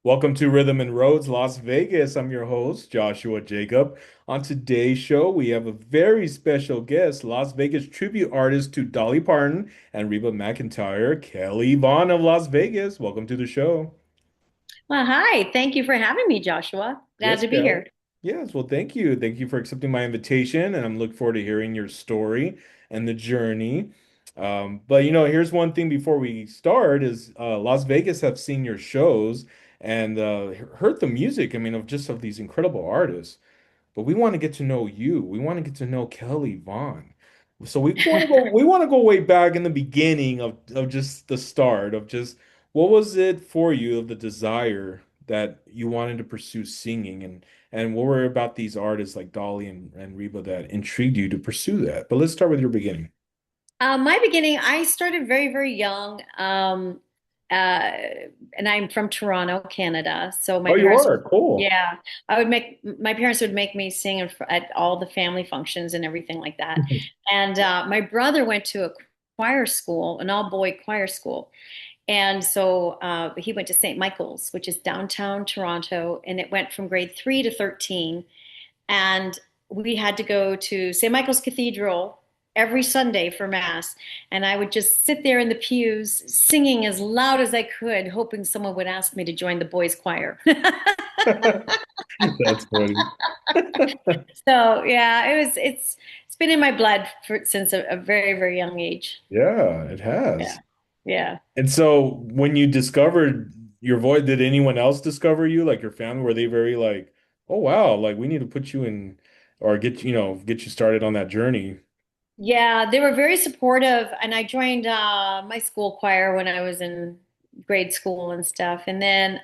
Welcome to Rhythm and Roads, Las Vegas. I'm your host, Joshua Jacob. On today's show, we have a very special guest, Las Vegas tribute artist to Dolly Parton and Reba McEntire, Kelly Vohnn of Las Vegas. Welcome to the show. Well, hi. Thank you for having me, Joshua. Glad Yes, to be Kelly. here. Yes, well, thank you. Thank you for accepting my invitation, and I'm looking forward to hearing your story and the journey. But here's one thing before we start is Las Vegas have seen your shows and heard the music, I mean, of these incredible artists. But we want to get to know you. We want to get to know Kelly Vaughn. So we want to go way back in the beginning of just the start of just what was it for you of the desire that you wanted to pursue singing and what were about these artists like Dolly and Reba that intrigued you to pursue that? But let's start with your beginning. My beginning, I started very, very young. Uh, and I'm from Toronto, Canada. So my Oh, you parents, are cool. yeah, my parents would make me sing at all the family functions and everything like that. And my brother went to a choir school, an all-boy choir school. And so he went to St. Michael's, which is downtown Toronto, and it went from grade 3 to 13. And we had to go to St. Michael's Cathedral every Sunday for Mass. And I would just sit there in the pews singing as loud as I could, hoping someone would ask me to join the boys' choir. That's funny. So yeah, it's been in my blood since a very, very young age. Yeah, it Yeah. has. Yeah. And so when you discovered your voice, did anyone else discover you? Like your family, were they very like, oh wow, like we need to put you in or get you started on that journey? Yeah, they were very supportive, and I joined my school choir when I was in grade school and stuff. And then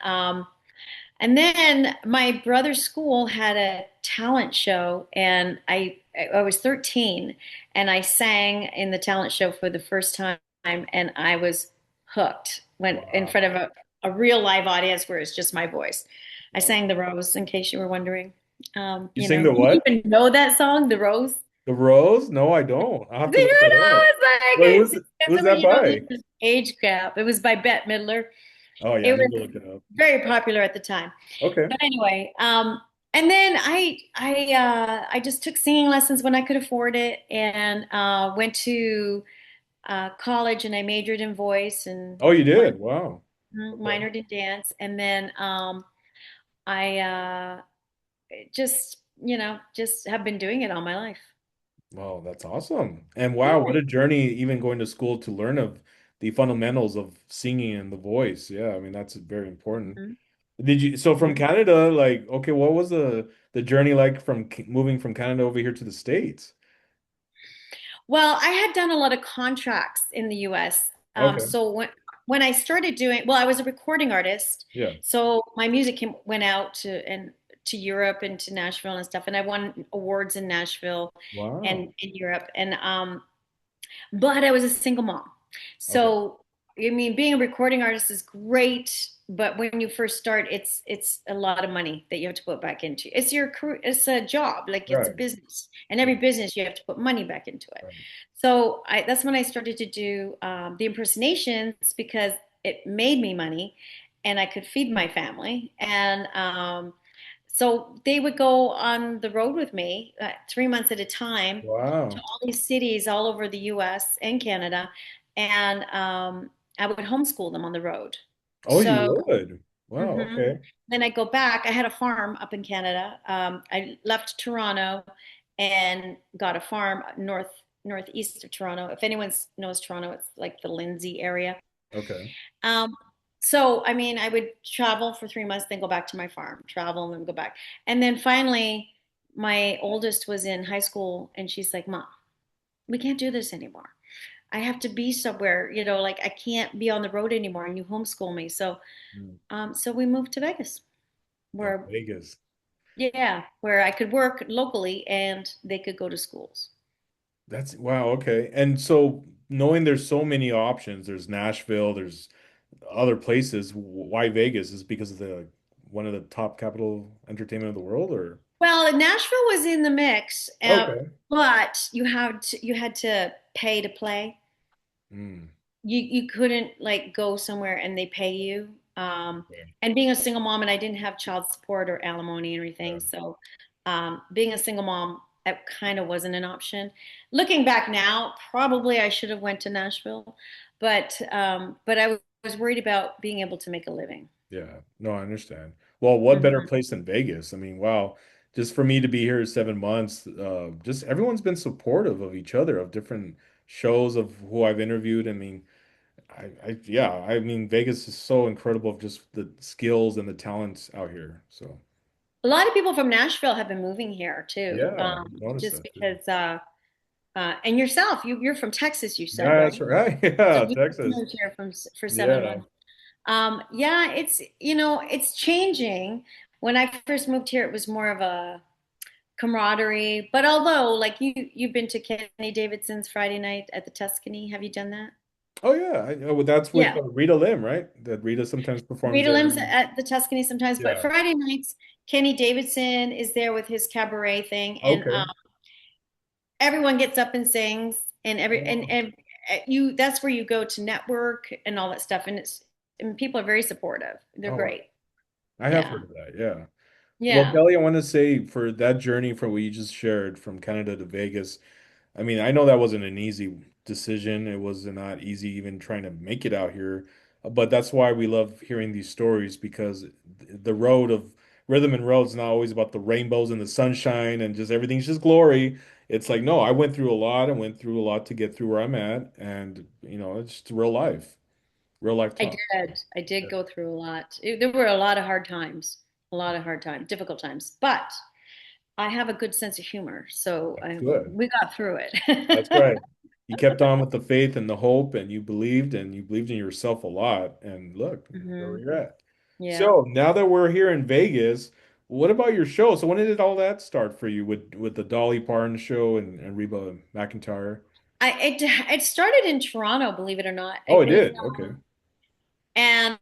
my brother's school had a talent show, and I was 13, and I sang in the talent show for the first time, and I was hooked. Went in Wow. front of a real live audience where it's just my voice. I Wow. sang The Rose, in case you were wondering. You sing the Do you what? even know that song, The Rose? The Rose? No, I don't. I'll have to Zero look that up. like Wait, it's who's a, that by? there's an age gap. It was by Bette Midler. Oh yeah, It I need to was look it up. very popular at the time. Okay. But anyway, and then I just took singing lessons when I could afford it, and went to college, and I majored in voice and Oh, you did? Wow. Okay. minored in dance, and then I just just have been doing it all my life. Wow, that's awesome. And wow, Yeah. what a journey even going to school to learn of the fundamentals of singing and the voice. Yeah, I mean that's very important. Mhm. Did you so from Mhm. Canada, like, okay, what was the journey like from moving from Canada over here to the States? Well, I had done a lot of contracts in the US. Okay. So when I started doing, well, I was a recording artist. Yeah. So my music went out to Europe and to Nashville and stuff, and I won awards in Nashville and Wow. in Europe. And but I was a single mom. Okay. So, I mean, being a recording artist is great, but when you first start, it's a lot of money that you have to put back into. It's your career, it's a job, like it's a Right. business, and every business you have to put money back into it. Right. So that's when I started to do the impersonations because it made me money, and I could feed my family, and so they would go on the road with me 3 months at a time to Wow. all these cities all over the US and Canada. And I would homeschool them on the road. Oh, you So would. Wow. mhm. Okay. Then I go back. I had a farm up in Canada. I left Toronto and got a farm northeast of Toronto. If anyone knows Toronto, it's like the Lindsay area. Okay. Um, so, I mean, I would travel for 3 months, then go back to my farm, travel and then go back. And then finally, my oldest was in high school and she's like, Mom, we can't do this anymore. I have to be somewhere, like I can't be on the road anymore and you homeschool me. Mm. So we moved to Vegas Oh, where, Vegas. yeah, where I could work locally and they could go to schools. That's wow. Okay. And so knowing there's so many options, there's Nashville, there's other places. Why Vegas? Is because of the one of the top capital entertainment of the world, or Well, Nashville was in the mix, okay. but you had to pay to play. Mm. You couldn't like go somewhere and they pay you. Um, Yeah. and being a single mom, and I didn't have child support or alimony and Yeah. everything. So being a single mom, that kind of wasn't an option. Looking back now, probably I should have went to Nashville, but I was worried about being able to make a living. Yeah. No, I understand. Well, what better Hmm. place than Vegas? I mean, wow. Just for me to be here 7 months, just everyone's been supportive of each other, of different shows of who I've interviewed. I mean, yeah, I mean, Vegas is so incredible of just the skills and the talents out here. So, A lot of people from Nashville have been moving here too, yeah, I noticed just that too. because. And yourself, you're from Texas, you said, Yeah, that's right? right. So Yeah, you Texas. moved here for seven Yeah. months. Yeah, it's changing. When I first moved here, it was more of a camaraderie. But although, like you've been to Kenny Davidson's Friday night at the Tuscany, have you done that? Oh, yeah. Well, that's with Yeah, Rita Lim, right? That Rita sometimes performs Rita there. Lim's at the Tuscany sometimes, but Yeah. Friday nights, Kenny Davidson is there with his cabaret thing, and Okay. everyone gets up and sings, and Oh, you that's where you go to network and all that stuff, and people are very supportive. They're oh, great. I have Yeah. heard of that. Yeah. Well, Yeah. Kelly, I want to say for that journey from what you just shared from Canada to Vegas, I mean, I know that wasn't an easy decision. It was not easy even trying to make it out here. But that's why we love hearing these stories because the road of rhythm and road is not always about the rainbows and the sunshine and just everything's just glory. It's like, no, I went through a lot. I went through a lot to get through where I'm at. And, it's just real life I talk. did. I did Yeah. go through a lot. There were a lot of hard times, difficult times, but I have a good sense of humor, so That's good. we got through That's it. right. You kept on with the faith and the hope, and you believed in yourself a lot. And look, where Hmm. you're at. Yeah. So now that we're here in Vegas, what about your show? So when did all that start for you with the Dolly Parton show and Reba McEntire? It started in Toronto, believe it or not. Oh, I it think, did. Okay. and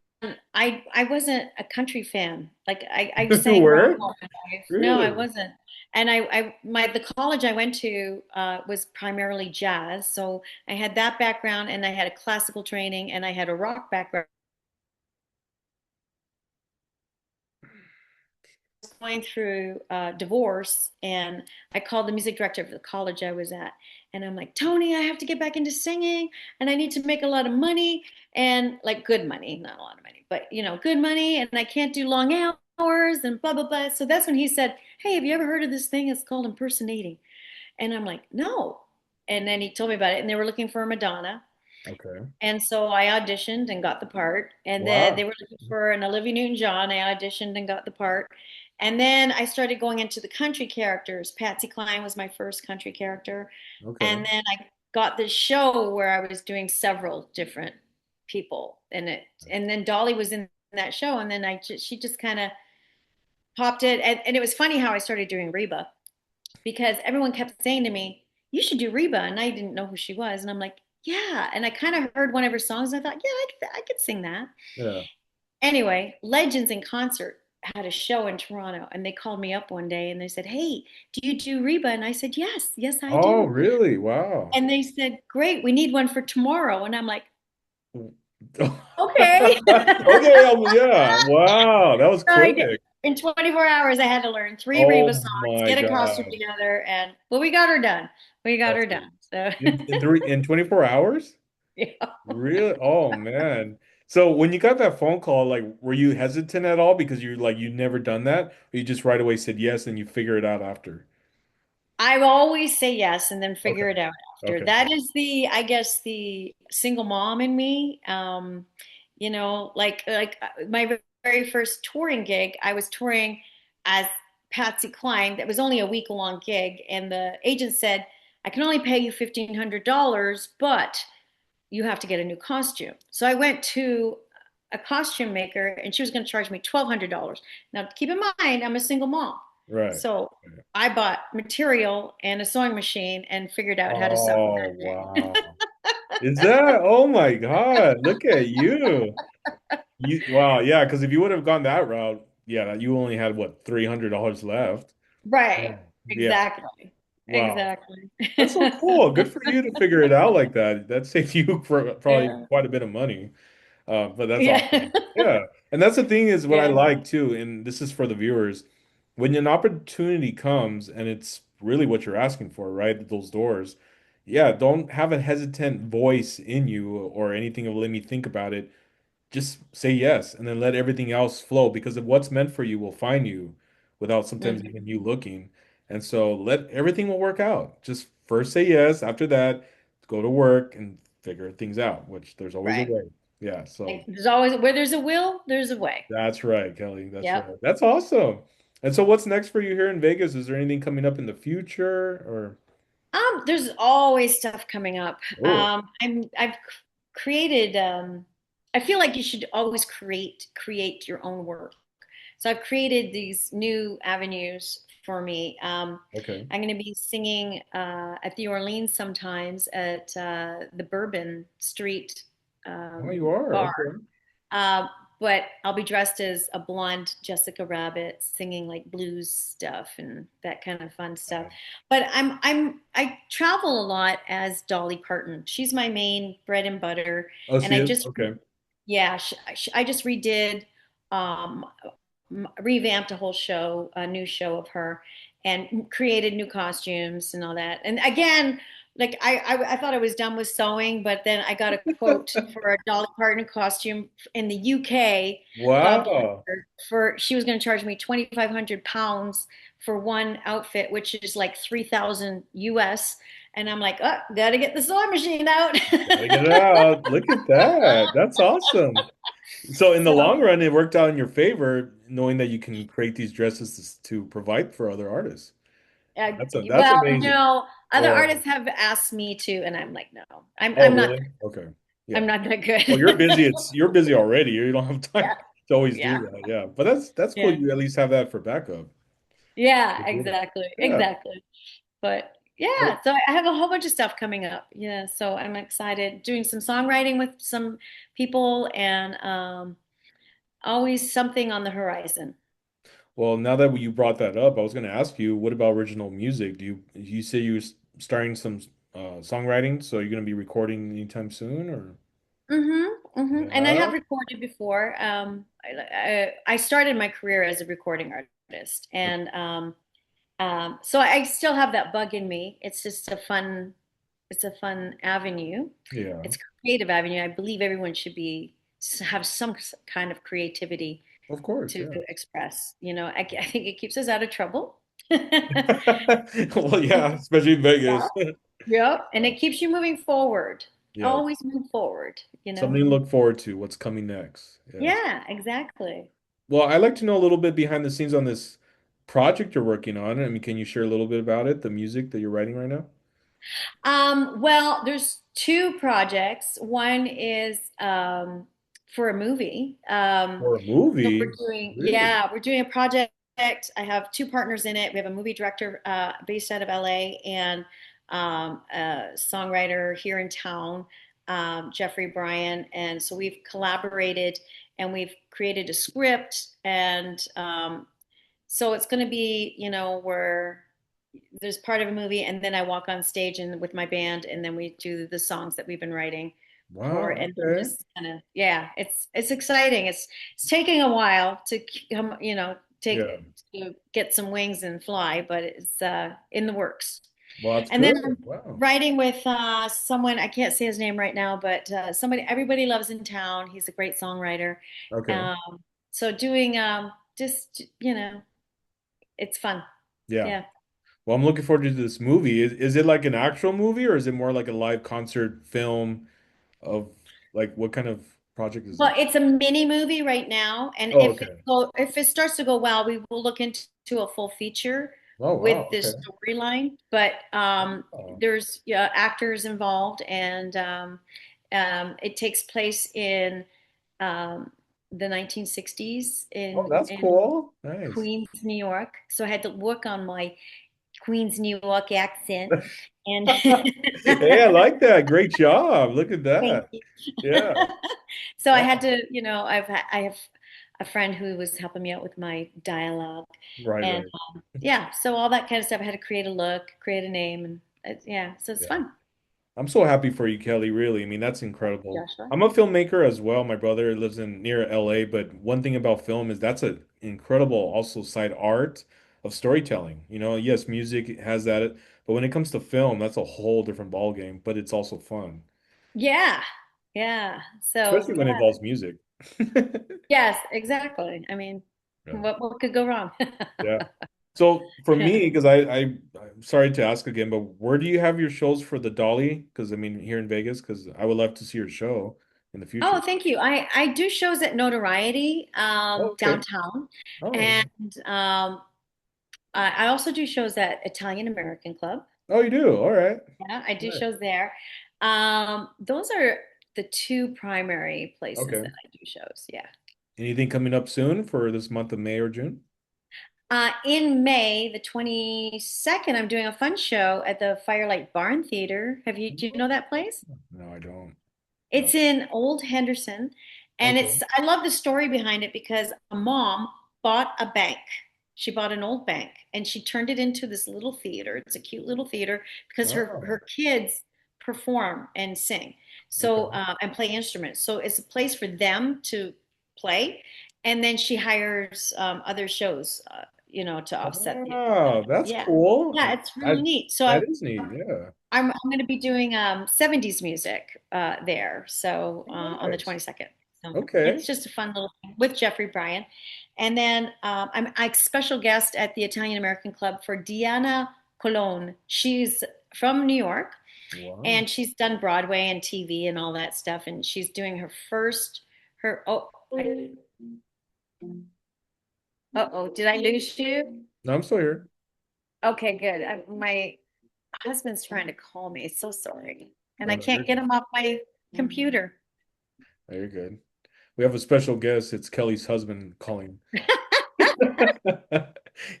I wasn't a country fan. Like I You sang rock were? all my life. No, I Really? wasn't. And the college I went to was primarily jazz, so I had that background, and I had a classical training, and I had a rock background. Going through divorce, and I called the music director of the college I was at, and I'm like, Tony, I have to get back into singing, and I need to make a lot of money, and like good money, not a lot of money, but good money, and I can't do long hours and blah blah blah. So that's when he said, hey, have you ever heard of this thing? It's called impersonating. And I'm like, no. And then he told me about it, and they were looking for a Madonna. Okay. And so I auditioned and got the part. And then they Wow. were looking for an Olivia Newton-John. I auditioned and got the part. And then I started going into the country characters. Patsy Cline was my first country character. Okay. And then I got this show where I was doing several different people in it. And then Dolly was in that show. And then she just kind of popped it. And it was funny how I started doing Reba because everyone kept saying to me, you should do Reba. And I didn't know who she was. And I'm like, yeah. And I kind of heard one of her songs. And I thought, yeah, I could sing that. Yeah. Anyway, Legends in Concert had a show in Toronto, and they called me up one day and they said, hey, do you do Reba? And I said, yes, yes, I Oh, do. really? Wow. And they said, great, we need one for tomorrow. And I'm like, okay. Okay. Yeah. Wow. That was So I did. quick. In 24 hours, I had to learn three Reba Oh songs, my get a costume God. together, and well, we got her done. We got That's her good. done. So In 24 hours? yeah. Really? Oh man. So when you got that phone call, like, were you hesitant at all because you never done that, or you just right away said yes and you figure it out after? I always say yes and then Okay. figure it out after. Okay. That is I guess, the single mom in me. My very first touring gig, I was touring as Patsy Cline. That was only a week long gig, and the agent said, "I can only pay you $1,500, but you have to get a new costume." So I went to a costume maker, and she was going to charge me $1,200. Now, keep in mind, I'm a single mom. Right. So I bought material and a sewing machine and figured out how to sew Oh that day. wow. Is that? Oh my God. Look at you. Wow, yeah, because if you would have gone that route, yeah, you only had what, $300 left. Right. Oh, yeah. Exactly. Wow. Exactly. That's so cool. Good for you to figure it out like that. That saved you for probably Yeah. quite a bit of money. But that's Yeah. awesome. Yeah. And that's the thing is what I Yeah. like too, and this is for the viewers, when an opportunity comes and it's really what you're asking for, right? Those doors. Yeah, don't have a hesitant voice in you or anything of let me think about it. Just say yes and then let everything else flow because of what's meant for you will find you without sometimes Mhm. even you looking. And so let everything will work out. Just first say yes. After that, go to work and figure things out, which there's always a Right. way. Yeah. So Like, there's always where there's a will, there's a way. that's right, Kelly. That's Yep. right. That's awesome. And so what's next for you here in Vegas? Is there anything coming up in the future or There's always stuff coming up. oh, I've created I feel like you should always create your own work. So I've created these new avenues for me. okay. I'm going to be singing at the Orleans sometimes at the Bourbon Street Oh, you are. bar. Okay. Uh, but I'll be dressed as a blonde Jessica Rabbit singing like blues stuff and that kind of fun stuff. But I travel a lot as Dolly Parton. She's my main bread and butter. Oh, And she is? Okay. yeah, I just redid, um, revamped a whole show, a new show of her, and created new costumes and all that. And again, like I thought I was done with sewing, but then I got a quote for a Dolly Parton costume in the UK. God bless Wow. her. For she was going to charge me 2,500 pounds for one outfit, which is like 3,000 US. And I'm like, oh, gotta get the sewing machine out. Gotta get it out. Look at that. That's awesome. So in the So long run, it worked out in your favor, knowing that you can create these dresses to provide for other artists. That's well, amazing. no, other Oh, artists have asked me to, and I'm like, no, oh, really? Okay. Yeah. I'm not that Well, you're good. busy. You're busy already. You don't have time Yeah, to always do yeah, that. Yeah. But that's cool. yeah, You at least have that for backup. yeah, exactly, Yeah. exactly. But Well, yeah, so I have a whole bunch of stuff coming up. Yeah, so I'm excited doing some songwriting with some people, and always something on the horizon. well, now that you brought that up, I was going to ask you, what about original music? You say you're starting some songwriting, so you're going to be recording anytime soon, or? Mm-hmm, mm-hmm. And I have Yeah. recorded before. I started my career as a recording artist, and so I still have that bug in me. It's a fun avenue. Yeah. It's a creative avenue. I believe everyone should have some kind of creativity Of course. to Yeah. express. I think it keeps us out of trouble. Well, yeah, especially in Yeah. Vegas. Yep. And it keeps you moving forward. Yeah. Always move forward. Something to look forward to. What's coming next? Yes. Yeah, exactly. Well, I'd like to know a little bit behind the scenes on this project you're working on. I mean, can you share a little bit about it, the music that you're writing right now? Well, there's two projects. One is for a movie. Or a So we're movie? doing, Really? yeah, we're doing a project. I have two partners in it. We have a movie director based out of LA and a songwriter here in town, Jeffrey Bryan. And so we've collaborated and we've created a script. And so it's going to be, where there's part of a movie and then I walk on stage and with my band and then we do the songs that we've been writing for Wow. and then Okay. just kind of, yeah, it's exciting. It's taking a while to come, Yeah. to get some wings and fly, but it's in the works. Well, that's And then good. I'm Wow. writing with someone, I can't say his name right now, but somebody everybody loves in town. He's a great songwriter. Okay. Um, so doing just, it's fun. Yeah. Yeah. Well, I'm looking forward to this movie. Is it like an actual movie or is it more like a live concert film of like what kind of project is Well, it? it's a mini movie right now, and Oh, okay. if it starts to go well, we will look into a full feature Oh, wow. with this Okay. storyline. But Oh, there's, yeah, actors involved, and it takes place in um, the 1960s oh, in that's cool. Nice. Queens, New York. So I had to work on my Queens, New York accent, and Hey, I like that. Great job. Look at thank that. you. Yeah. So I had Wow. to, I have a friend who was helping me out with my dialogue, Right, and right. yeah, so all that kind of stuff. I had to create a look, create a name, and yeah, so it's Yeah. fun. I'm so happy for you, Kelly, really. I mean, that's incredible. Joshua. I'm a filmmaker as well. My brother lives in near LA, but one thing about film is that's an incredible also side art of storytelling. You know, yes, music has that, but when it comes to film, that's a whole different ball game, but it's also fun, Yeah, yeah. So especially when it yeah, involves music. yes, exactly. I mean, Yeah. what could go wrong? Yeah. So for me, because I'm sorry to ask again, but where do you have your shows for the Dolly? Because I mean, here in Vegas, because I would love to see your show in the Oh, future. thank you. I do shows at Notoriety Oh, okay. downtown, Oh, and I also do shows at Italian American Club. oh, you do. All right. Yeah, I do Right. shows there. Those are the two primary places Okay. that I do shows. Yeah. Anything coming up soon for this month of May or June? In May, the 22nd, I'm doing a fun show at the Firelight Barn Theater. Do you know that place? No, I don't. It's No. in Old Henderson, and Okay. I love the story behind it because a mom bought a bank. She bought an old bank and she turned it into this little theater. It's a cute little theater because her Oh, kids perform and sing, so okay. and play instruments. So it's a place for them to play, and then she hires other shows, to offset the Wow, that's yeah, cool. yeah. It's really That neat. So that is neat. Yeah. I'm going to be doing 70s music there, so Oh, on the nice. 22nd. So Okay. it's just a fun little thing with Jeffrey Bryan. And then I'm a special guest at the Italian American Club for Diana Colon. She's from New York Wow. and she's done Broadway and TV and all that stuff. And she's doing uh-oh, did I lose you? No, I'm still here. Okay, good. My husband's trying to call me. So sorry. And No, I no, you're can't get good. him off my computer. No, you're good. We have a special guest. It's Kelly's husband calling.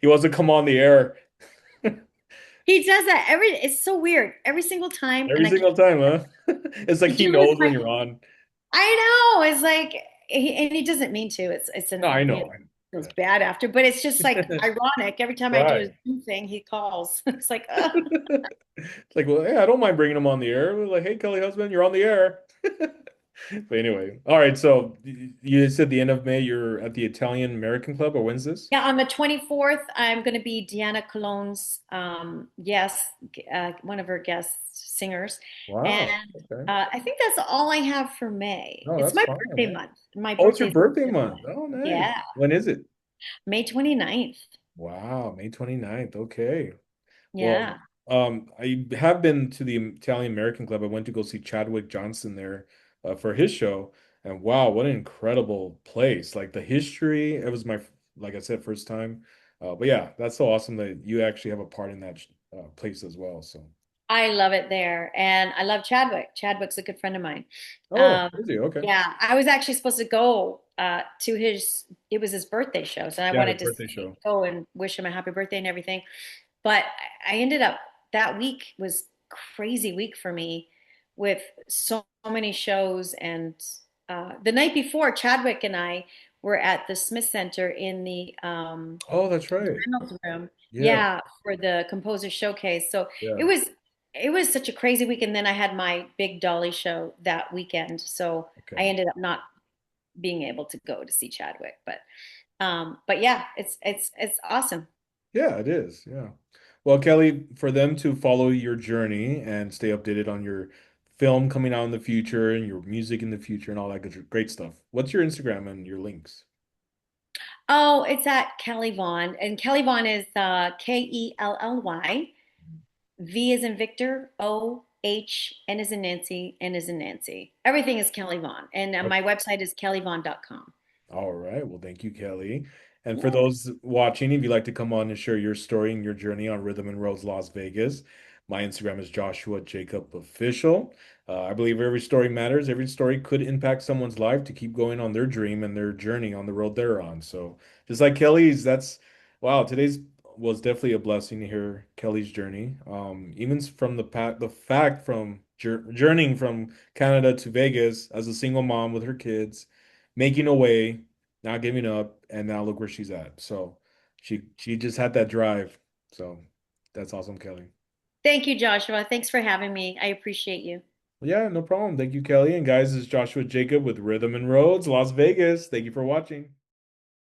He wants to come on the air He does that it's so weird. Every single time, every and I can't. single time, huh? It's like Did he you lose knows when my? you're on. I know. It's like, and he doesn't mean to. It's No, an, I know. feels bad after, but it's just like Yeah. ironic. Every time I do a Right. Zoom thing, he calls. It's like, It's like, well, yeah, I don't mind bringing him on the air. We're like, hey, Kelly husband, you're on the air. But anyway, all right. So you said the end of May, you're at the Italian American Club, or when's this? yeah. On the 24th, I'm going to be Deanna Cologne's, yes, one of her guest singers, and Wow. Okay. I think that's all I have for May. No, It's that's my fine. birthday Yeah. month. My Oh, it's your birthday's birthday in month. July. Oh, nice. Yeah, When is it? May 29th. Wow, May 29th. Okay. Well, Yeah. I have been to the Italian American Club. I went to go see Chadwick Johnson there for his show, and wow, what an incredible place! Like the history, it was my, like I said, first time. But yeah, that's so awesome that you actually have a part in that place as well. So, I love it there. And I love Chadwick. Chadwick's a good friend of mine. oh, Um, is he? Okay. yeah, I was actually supposed to go to it was his birthday show. So I Yeah, his wanted to birthday show. go and wish him a happy birthday and everything. But I ended up, that week was crazy week for me with so many shows. And the night before, Chadwick and I were at the Smith Center in the Oh, that's right. Reynolds room. Yeah, Yeah, for the composer showcase. So it yeah. was it was such a crazy week. And then I had my big Dolly show that weekend. So I Okay. ended up not being able to go to see Chadwick. But yeah, it's awesome. Yeah, it is. Yeah. Well, Kelly, for them to follow your journey and stay updated on your film coming out in the future and your music in the future and all that good, great stuff. What's your Instagram and your links? Oh, it's at Kelly Vohnn. And Kelly Vohnn is Kelly. V is in Victor, O H, N is in Nancy, N is in Nancy. Everything is Kelly Vohnn. And my website is kellyvon.com. All right. Well, thank you, Kelly. And for Yeah. those watching, if you'd like to come on and share your story and your journey on Rhythm and Rose Las Vegas, my Instagram is Joshua Jacob Official. I believe every story matters. Every story could impact someone's life to keep going on their dream and their journey on the road they're on. So just like Kelly's, that's wow, today's was definitely a blessing to hear Kelly's journey. Even from the fact from journeying from Canada to Vegas as a single mom with her kids making a way, not giving up, and now look where she's at. So she just had that drive. So that's awesome, Kelly. Thank you, Joshua. Thanks for having me. I appreciate you. Yeah, no problem. Thank you, Kelly. And guys, this is Joshua Jacob with Rhythm and Roads, Las Vegas. Thank you for watching.